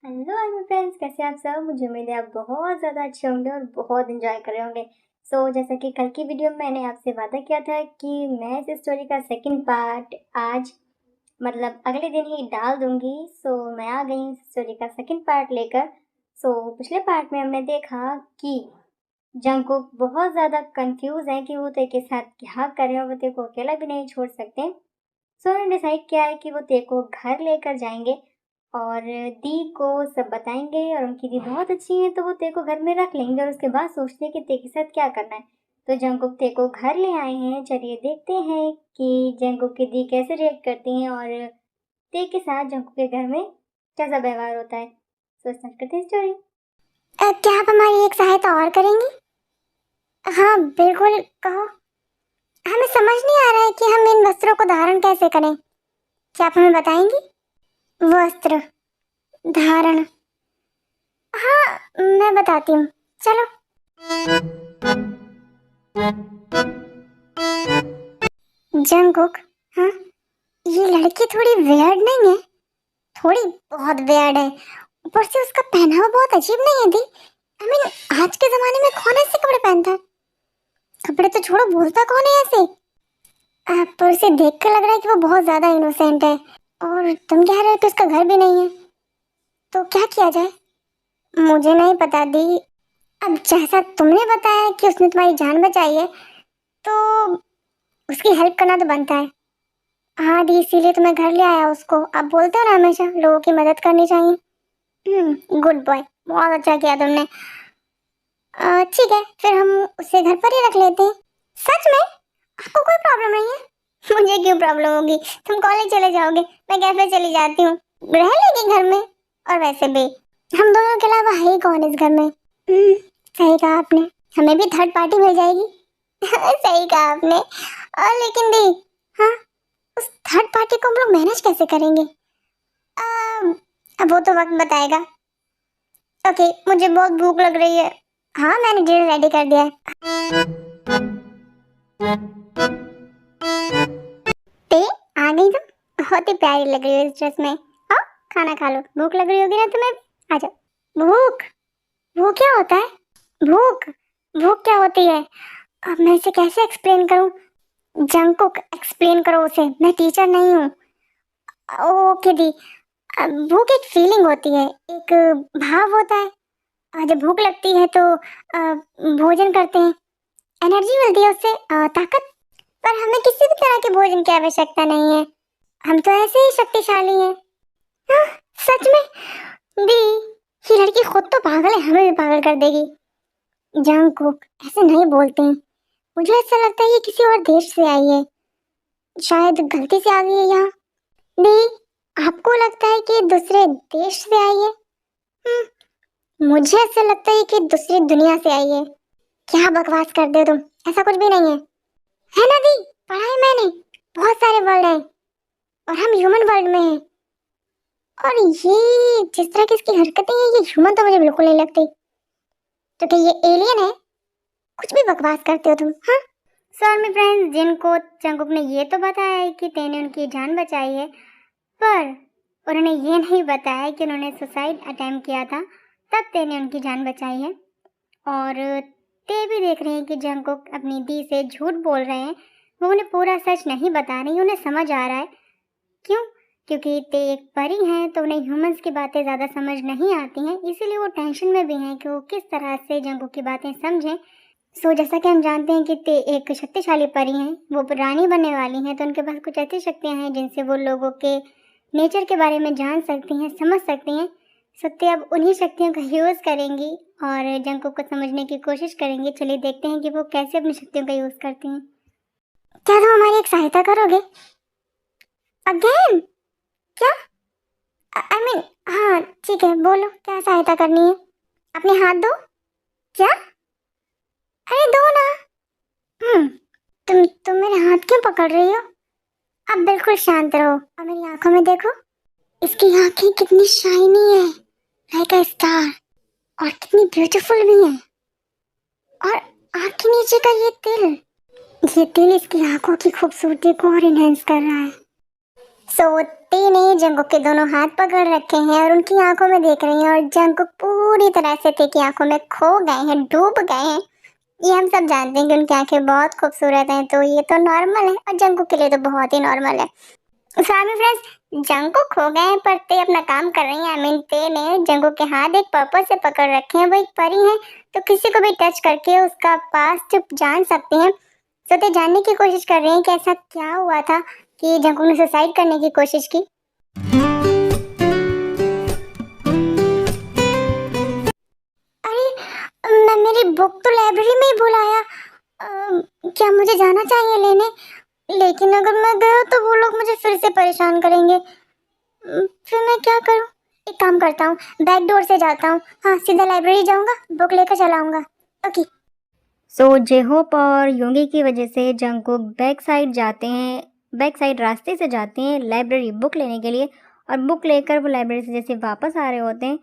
Hello army friends, कैसे आप सब। मुझे उम्मीद है आप बहुत ज़्यादा अच्छे होंगे और बहुत एंजॉय कर रहे होंगे। जैसा कि कल की वीडियो में मैंने आपसे वादा किया था कि मैं इस स्टोरी का सेकंड पार्ट आज मतलब अगले दिन ही डाल दूंगी। मैं आ गई इस स्टोरी का सेकंड पार्ट लेकर। पिछले पार्ट में हमने देखा कि जंगकुक बहुत ज़्यादा कंफ्यूज है कि वो ते के साथ क्या करें और वो ते को अकेला भी नहीं छोड़ सकते। उन्होंने डिसाइड किया है कि वो ते को घर लेकर जाएंगे और दी को सब बताएंगे और उनकी दी बहुत अच्छी है तो वो ते को घर में रख लेंगे और उसके बाद सोचते हैं कि ते के साथ क्या करना है। तो जंगकुक ते को घर ले आए हैं। चलिए देखते हैं कि जंगकुक की दी कैसे रिएक्ट करती हैं और ते के साथ जंगकुक के घर में कैसा व्यवहार होता है। स्टार्ट करते हैं स्टोरी। क्या आप हमारी एक सहायता और करेंगी? हाँ बिल्कुल, कहो। हमें समझ नहीं आ रहा है कि हम इन वस्त्रों को धारण कैसे करें। क्या आप हमें बताएंगी? वस्त्र धारण, हाँ मैं बताती हूँ, चलो। जंगकुक, हाँ ये लड़की थोड़ी वियर्ड नहीं है? थोड़ी बहुत वियर्ड है। ऊपर से उसका पहनावा बहुत अजीब नहीं है दी? आई मीन आज के जमाने में कौन ऐसे कपड़े पहनता है? कपड़े तो छोड़ो, बोलता कौन है ऐसे? पर उसे देख कर लग रहा है कि वो बहुत ज्यादा इनोसेंट है। और तुम कह रहे हो कि उसका घर भी नहीं है, तो क्या किया जाए? मुझे नहीं पता दी। अब जैसा तुमने बताया कि उसने तुम्हारी जान बचाई है, तो उसकी हेल्प करना तो बनता है। हाँ दी, इसीलिए तो मैं घर ले आया उसको। आप बोलते हो ना हमेशा लोगों की मदद करनी चाहिए। गुड बॉय, बहुत अच्छा किया तुमने। ठीक है, फिर हम उसे घर पर ही रख लेते हैं। सच में? आपको कोई प्रॉब्लम नहीं है? मुझे क्यों प्रॉब्लम होगी? तुम कॉलेज चले जाओगे, मैं कैफे चली जाती हूँ, रह लेंगे घर में। और वैसे भी हम दोनों के अलावा है ही कौन इस घर में? सही कहा आपने, हमें भी थर्ड पार्टी मिल जाएगी। सही कहा आपने। और लेकिन दी, हाँ उस थर्ड पार्टी को हम लोग मैनेज कैसे करेंगे? अब वो तो वक्त बताएगा। ओके, मुझे बहुत भूख लग रही है। हाँ मैंने डिनर रेडी कर दिया है। ते आ गई तुम, बहुत ही प्यारी लग रही हो इस ड्रेस में। आओ खाना खा लो, भूख लग रही होगी ना तुम्हें भी, आ जाओ। भूख? भूख क्या होता है? भूख, भूख क्या होती है? अब मैं इसे कैसे एक्सप्लेन करूं? जंगकुक एक्सप्लेन करो उसे, मैं टीचर नहीं हूँ। ओके दी, भूख एक फीलिंग होती है, एक भाव होता है। जब भूख लगती है तो भोजन करते हैं, एनर्जी मिलती है उससे, ताकत। पर हमें किसी भी तरह के भोजन की आवश्यकता नहीं है, हम तो ऐसे ही शक्तिशाली हैं। हाँ, सच में दी, ये लड़की खुद तो पागल है, हमें भी पागल कर देगी। जंगकुक ऐसे नहीं बोलते हैं, मुझे ऐसा लगता है ये किसी और देश से आई है, शायद गलती से आ गई है यहाँ। दी, आपको लगता है कि दूसरे देश से आई है? मुझे ऐसा लगता है कि दूसरी दुनिया से आई है। क्या बकवास कर दे तुम, ऐसा कुछ भी नहीं है ना दी? पढ़ा है मैंने, बहुत सारे वर्ड हैं और हम ह्यूमन वर्ल्ड में हैं। और ये जिस तरह की इसकी हरकतें हैं, ये ह्यूमन तो मुझे बिल्कुल नहीं लगती। तो क्या ये एलियन है? कुछ भी बकवास करते हो तुम, हाँ। आर्मी फ्रेंड्स, जिनको जंगकुक ने ये तो बताया है कि ते ने उनकी जान बचाई है, पर उन्होंने ये नहीं बताया कि उन्होंने सुसाइड अटेम्प्ट किया था, तब ते ने उनकी जान बचाई है। और ते भी देख रहे हैं कि जंगकुक अपनी दी से झूठ बोल रहे हैं, वो उन्हें पूरा सच नहीं बता रही, उन्हें समझ आ रहा है। क्यों? क्योंकि ते एक परी हैं तो उन्हें ह्यूमंस की बातें ज़्यादा समझ नहीं आती हैं, इसीलिए वो टेंशन में भी हैं कि वो किस तरह से जंगकुक की बातें समझें। जैसा कि हम जानते हैं कि ते एक शक्तिशाली परी हैं, वो रानी बनने वाली हैं, तो उनके पास कुछ ऐसी शक्तियाँ हैं जिनसे वो लोगों के नेचर के बारे में जान सकती हैं, समझ सकती हैं। ते अब उन्हीं शक्तियों का यूज़ करेंगी और जंगकुक को समझने की कोशिश करेंगी। चलिए देखते हैं कि वो कैसे अपनी शक्तियों का यूज़ करती हैं। क्या तुम हमारी एक सहायता करोगे? अगेन? क्या? आई मीन हाँ ठीक है, बोलो क्या सहायता करनी है। अपने हाथ दो। क्या? अरे दो ना। तुम मेरे हाथ क्यों पकड़ रही हो? अब बिल्कुल शांत रहो और मेरी आंखों में देखो। इसकी आंखें कितनी शाइनी है, लाइक अ स्टार, और कितनी ब्यूटीफुल भी है। और आंख के नीचे का ये तिल इसकी आंखों की खूबसूरती को और इनहेंस कर रहा है। टे ने जंगकुक के दोनों हाथ पकड़ रखे हैं और उनकी आंखों में देख रही हैं और जंगकुक पूरी तरह से टे की आंखों में खो गए हैं, डूब गए हैं। ये हम सब जानते हैं कि उनकी आंखें बहुत खूबसूरत हैं, तो ये तो नॉर्मल है और जंगकुक के लिए तो बहुत ही नॉर्मल है। फैमिली फ्रेंड्स, जंगकुक खो गए हैं पर ते अपना काम कर रही हैं। आई मीन ते ने जंगकुक के हाथ एक पर्पस से पकड़ रखे हैं। वो एक परी है तो किसी को भी टच करके उसका पास्ट जान सकते हैं। तो ते जानने की कोशिश कर रहे हैं कि ऐसा क्या हुआ था कि जंगकुक ने सुसाइड करने की कोशिश की। अरे मैं मेरी बुक तो लाइब्रेरी में ही भूल आया। क्या मुझे जाना चाहिए लेने? लेकिन अगर मैं गया तो वो लोग मुझे फिर से परेशान करेंगे। फिर मैं क्या करूं? एक काम करता हूँ, बैक डोर से जाता हूँ। हाँ, सीधा लाइब्रेरी जाऊंगा, बुक लेकर चला आऊंगा। ओके। सो जेहोप और योंगी की वजह से जंगकुक बैक साइड जाते हैं, बैक साइड रास्ते से जाते हैं लाइब्रेरी बुक लेने के लिए। और बुक लेकर वो लाइब्रेरी से जैसे वापस आ रहे होते हैं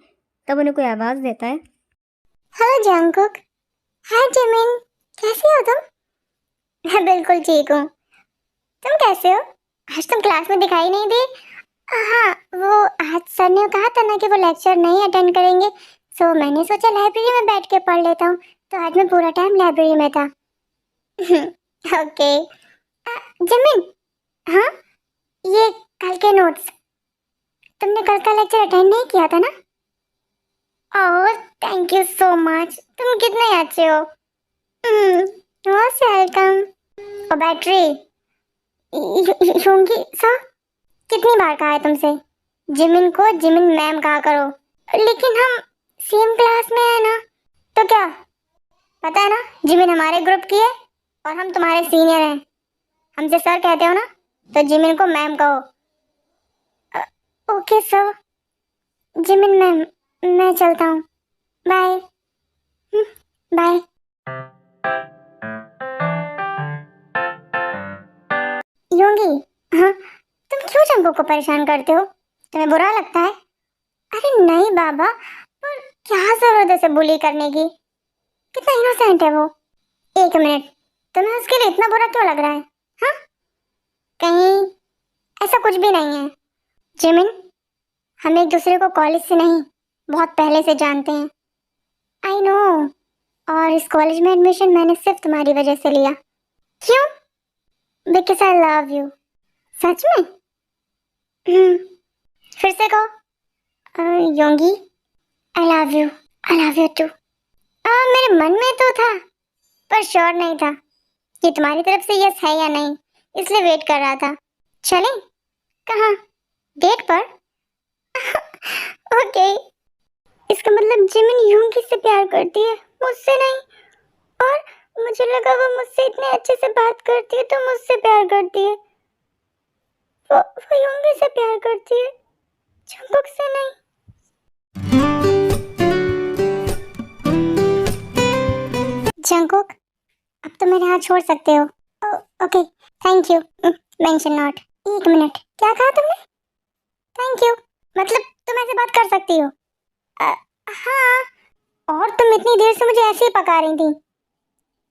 तब उन्हें कोई आवाज़ देता है। Hello Jungkook. हाय जिमिन, कैसे हो तुम? मैं बिल्कुल ठीक हूँ। तुम कैसे हो? आज तुम क्लास में दिखाई नहीं दी। हाँ, वो आज सर ने कहा था ना कि वो लेक्चर नहीं अटेंड करेंगे, सो मैंने सोचा लाइब्रेरी में बैठ के पढ़ लेता हूँ। तो आज मैं पूरा टाइम लाइब्रेरी में था। ओके। जिमिन, हाँ, ये कल के नोट्स। तुमने कल का लेक्चर अटेंड नहीं किया था ना? ओह, थैंक यू सो मच। तुम कितने अच्छे हो। Most welcome. और बैटरी, होंगी सर, कितनी बार कहा है तुमसे जिमिन को जिमिन मैम कहा करो? लेकिन हम सेम क्लास में है ना। तो क्या, पता है ना जिमिन हमारे ग्रुप की है और हम तुम्हारे सीनियर हैं। हमसे सर कहते हो ना, तो जिमिन को मैम कहो। Okay sir. जिमिन मैम, मैं चलता हूँ। बाय। बाय। योंगी, हाँ, तुम क्यों जंगकुक को परेशान करते हो? तुम्हें बुरा लगता है? अरे नहीं बाबा, पर क्या जरूरत है उसे बुली करने की? कितना इनोसेंट है वो। एक मिनट, तुम्हें उसके लिए इतना बुरा क्यों लग रहा है? हाँ, कहीं ऐसा कुछ भी नहीं है। जिमिन, हम एक दूसरे को कॉलेज से नहीं, बहुत पहले से जानते हैं। आई नो, और इस कॉलेज में एडमिशन मैंने सिर्फ तुम्हारी वजह से लिया। क्यों? Because I love you. सच में? फिर से कहो। Yoongi, I love you. I love you too. मेरे मन में तो था पर श्योर नहीं था कि तुम्हारी तरफ से यस है या नहीं, इसलिए वेट कर रहा था। चलें? कहाँ? डेट पर? ओके। इसका मतलब जिमिन योंगी से प्यार करती है, मुझसे नहीं। और मुझे लगा वो मुझसे इतने अच्छे से बात करती है तो मुझसे प्यार करती है। वो योंगी से प्यार करती है, जंगकुक से नहीं। जंगकुक, अब तो मेरे हाथ छोड़ सकते हो। Okay, thank you. Mention not. एक मिनट, क्या कहा तुमने? थैंक यू मतलब तुम ऐसे बात कर सकती हो? हाँ, और तुम इतनी देर से मुझे ऐसे ही पका रही थी।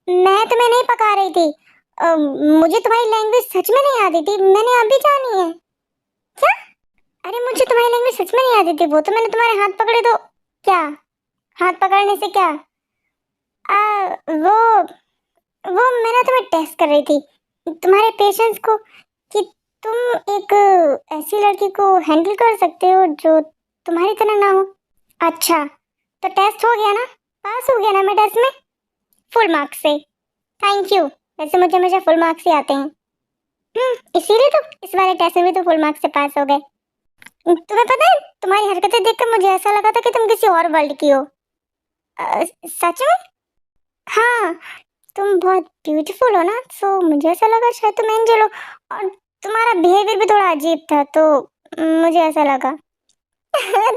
मैं तुम्हें नहीं पका रही थी। मुझे तुम्हारी लैंग्वेज सच में नहीं आती थी, मैंने अभी जानी है। क्या? अरे मुझे तुम्हारी लैंग्वेज सच में नहीं आती थी, वो तो मैंने तुम्हारे हाथ पकड़े तो। क्या? हाथ पकड़ने से क्या? वो मैं ना तुम्हें टेस्ट कर रही थी, तुम्हारे पेशेंस को, कि तुम एक ऐसी लड़की को हैंडल कर सकते हो जो तुम्हारी तरह ना हो। अच्छा, तो टेस्ट हो गया ना? पास हो गया ना मैं टेस्ट में? फुल मार्क्स से। Thank you. वैसे मुझे हमेशा फुल मार्क्स ही आते हैं। इसीलिए तो इस वाले टेस्ट में भी तो फुल मार्क्स से पास हो गए। तुम्हें पता है, तुम्हारी हरकतें देखकर मुझे ऐसा लगा था कि तुम किसी और वर्ल्ड की हो। सच में? हाँ, तुम बहुत ब्यूटीफुल हो ना, सो मुझे ऐसा लगा शायद तुम एंजल हो। और तुम्हारा बिहेवियर भी थोड़ा अजीब था तो मुझे ऐसा लगा।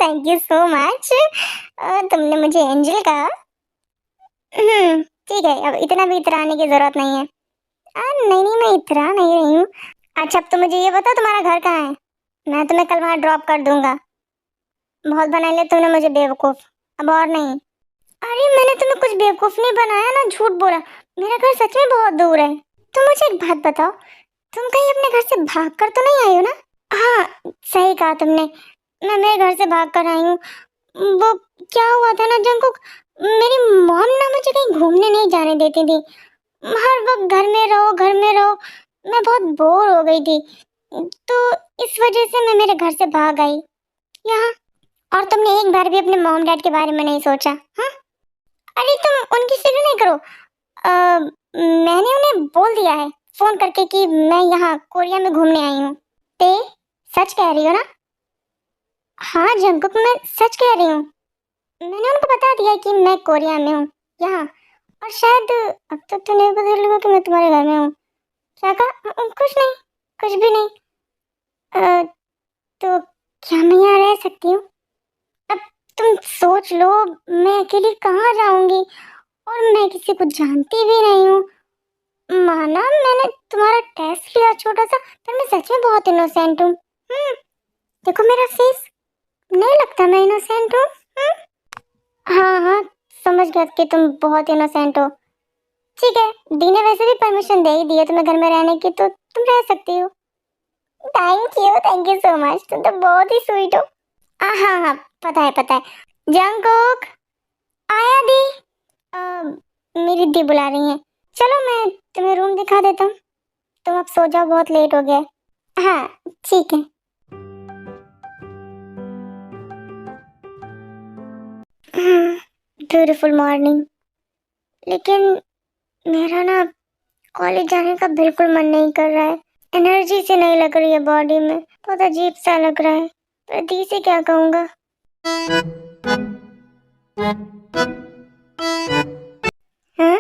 Thank you so much. तुमने मुझे एंजल कहा। ठीक है, अब इतना भी इतराने की जरूरत नहीं है। नहीं नहीं, मैं इतरा नहीं रही हूँ। अच्छा, अब तो मुझे ये बताओ तुम्हारा घर कहाँ है? मैं तुम्हें कल वहाँ ड्रॉप कर दूंगा। बहुत बना लिया तुमने मुझे बेवकूफ, अब और नहीं। अरे मैंने तुम्हें कुछ बेवकूफ नहीं बनाया ना, झूठ बोला। मेरा घर सच में बहुत दूर है। तुम मुझे एक बात बताओ, तुम कहीं अपने घर से भाग कर तो नहीं आई हो ना? हाँ, सही कहा तुमने। मैं मेरे घर से भाग कर आई हूँ। वो क्या हुआ था ना जंकुक, मेरी मॉम ना मुझे कहीं घूमने नहीं जाने देती थी। हर वक्त घर में रहो, घर में रहो। मैं बहुत बोर हो गई थी। तो इस वजह से मैं मेरे घर से भाग आई यहाँ। और तुमने एक बार भी अपने मॉम डैड के बारे में नहीं सोचा? हाँ, अरे तुम उनकी फिक्र नहीं करो। मैंने उन्हें बोल दिया है फोन करके कि मैं यहाँ कोरिया में घूमने आई हूँ। ते सच कह रही हो ना? हाँ जंकुक, मैं सच कह रही हूँ। मैंने उनको बता दिया कि मैं कोरिया में हूँ यहाँ। और शायद अब तक तो नहीं पता लगा कि मैं तुम्हारे घर में हूँ। क्या कहा? कुछ नहीं, कुछ भी नहीं। अ, तो क्या मैं यहाँ रह सकती हूँ? अब तुम सोच लो, मैं अकेली कहाँ जाऊंगी? और मैं किसी को जानती भी नहीं हूँ। माना मैंने तुम्हारा टेस्ट लिया छोटा सा, पर मैं सच में बहुत इनोसेंट हूँ। देखो मेरा फेस, नहीं लगता मैं इनोसेंट हूँ? हाँ हाँ, समझ गया कि तुम बहुत इनोसेंट हो। ठीक है, दी ने वैसे भी परमिशन दे ही दी है तुम्हें घर में रहने की, तो तुम रह सकती हो। थैंक यू सो मच, तुम तो बहुत ही स्वीट हो। हाँ हाँ, पता है पता है। जंकुक, आया दी। मेरी दी बुला रही है। चलो मैं तुम्हें रूम दिखा देता हूँ। तुम अब सो जाओ, बहुत लेट हो गया है। हाँ, ठीक है। Beautiful morning. लेकिन मेरा ना कॉलेज जाने का बिल्कुल मन नहीं कर रहा है। एनर्जी से नहीं लग रही है बॉडी में, बहुत अजीब सा लग रहा है। पर दी से क्या कहूँगा? हाँ,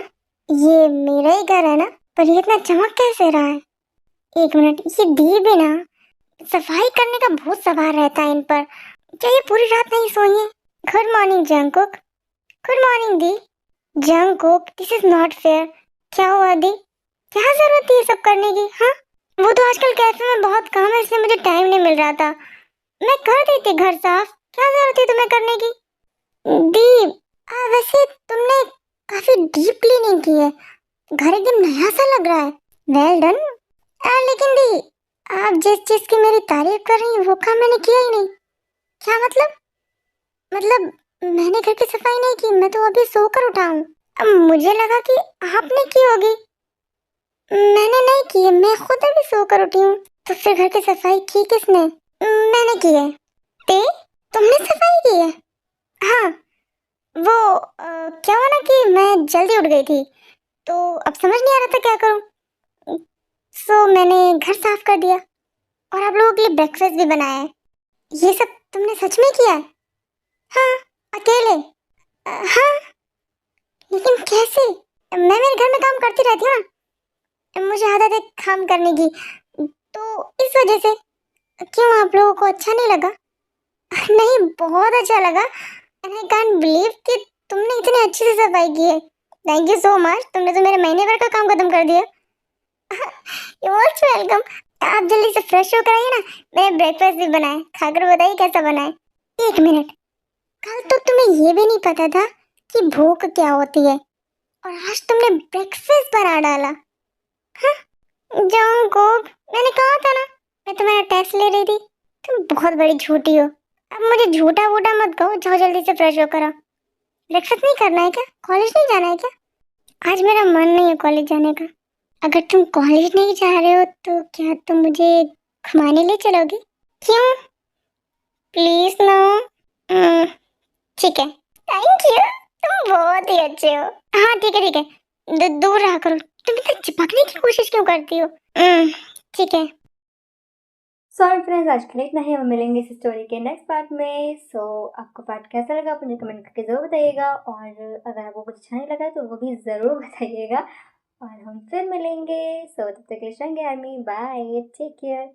ये मेरा ही घर है ना? पर ये इतना चमक कैसे रहा है? एक मिनट, ये दी भी ना सफाई करने का बहुत सवार रहता है इन पर। क्या ये पूरी रात नहीं सोई है? Good morning Jungkook. Good morning the. Jungkook, this is not fair. क्या हुआ दी? क्या जरूरत थी ये सब करने की? हाँ, वो तो आजकल कैफे में बहुत काम है, इसलिए मुझे टाइम नहीं मिल रहा था। मैं कर देती घर साफ। क्या जरूरत थी तुम्हें करने की? दी, वैसे तुमने काफी डीप क्लीनिंग की है। घर एकदम नया सा लग रहा है। Well done. लेकिन दी, आप जिस चीज की मेरी तारीफ कर रही हैं वो काम मैंने किया ही नहीं। क्या मतलब? मतलब मैंने घर की सफाई नहीं की, मैं तो अभी सोकर उठा हूँ। अब मुझे लगा कि आपने की होगी। मैंने नहीं की है, मैं खुद अभी सोकर उठी हूँ। तो फिर घर की सफाई की किसने? मैंने की है। ते, तुमने सफाई की है? हाँ, वो क्या हुआ ना कि मैं जल्दी उठ गई थी, तो अब समझ नहीं आ रहा था क्या करूँ। सो मैंने घर साफ कर दिया और आप लोगों के लिए ब्रेकफास्ट भी बनाया है। ये सब तुमने सच में किया है? हाँ, अकेले। हाँ, लेकिन कैसे? मैं मेरे घर में काम करती रहती हूँ ना, मुझे आदत है काम करने की, तो इस वजह से। क्यों, आप लोगों को अच्छा नहीं लगा? नहीं, बहुत अच्छा लगा। एंड आई कांट बिलीव कि तुमने इतने अच्छे से सफाई की है। थैंक यू सो मच, तुमने तो मेरे महीने भर का काम खत्म कर दिया। You most welcome. आप जल्दी से फ्रेश होकर आइए ना, मैंने ब्रेकफास्ट भी बनाया, खाकर बताइए कैसा बना है। एक मिनट, कल तो तुम्हें ये भी नहीं पता था कि भूख क्या होती है, और आज तुमने ब्रेकफास्ट बना डाला। हाँ, जंकुक, मैंने कहा था ना, मैं तुम्हारा टेस्ट ले रही थी। तुम बहुत बड़ी झूठी हो। अब मुझे झूठा वूठा मत कहो, जाओ जल्दी से फ्रेश होकर आओ। ब्रेकफास्ट नहीं करना है क्या? कॉलेज नहीं जाना है क्या? आज मेरा मन नहीं है कॉलेज जाने का। अगर तुम कॉलेज नहीं जा रहे हो तो क्या तुम मुझे घुमाने ले चलोगे? क्यों? प्लीज ना। हम्म, ठीक है। थैंक यू, तुम बहुत ही अच्छे हो। हाँ ठीक है ठीक है, दूर रहा करो। तुम इतना चिपकने की कोशिश क्यों करती हो? ठीक है। सॉरी फ्रेंड्स, आज के लिए इतना ही। हम मिलेंगे इस स्टोरी के नेक्स्ट पार्ट में। आपको पार्ट कैसा लगा आप मुझे कमेंट करके ज़रूर बताइएगा, और अगर आपको कुछ अच्छा नहीं लगा तो वो भी ज़रूर बताइएगा। और हम फिर मिलेंगे। तब तक के लिए आर्मी, बाय, टेक केयर।